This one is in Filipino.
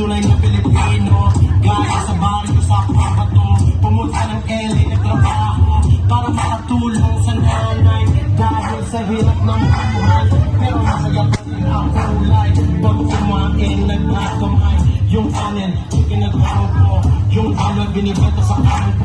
tunay na Pilipino. Gaya sa baryo sa Pabato, pumunta ng LA nagtrabaho para makatulong sa nanay. Dahil sa hirap ng buhay, pero masaya pa rin ang kulay. Pag kumain, nagkakamay. Yung kanin, chicken at ko. Yung dollar binibenta sa kampo.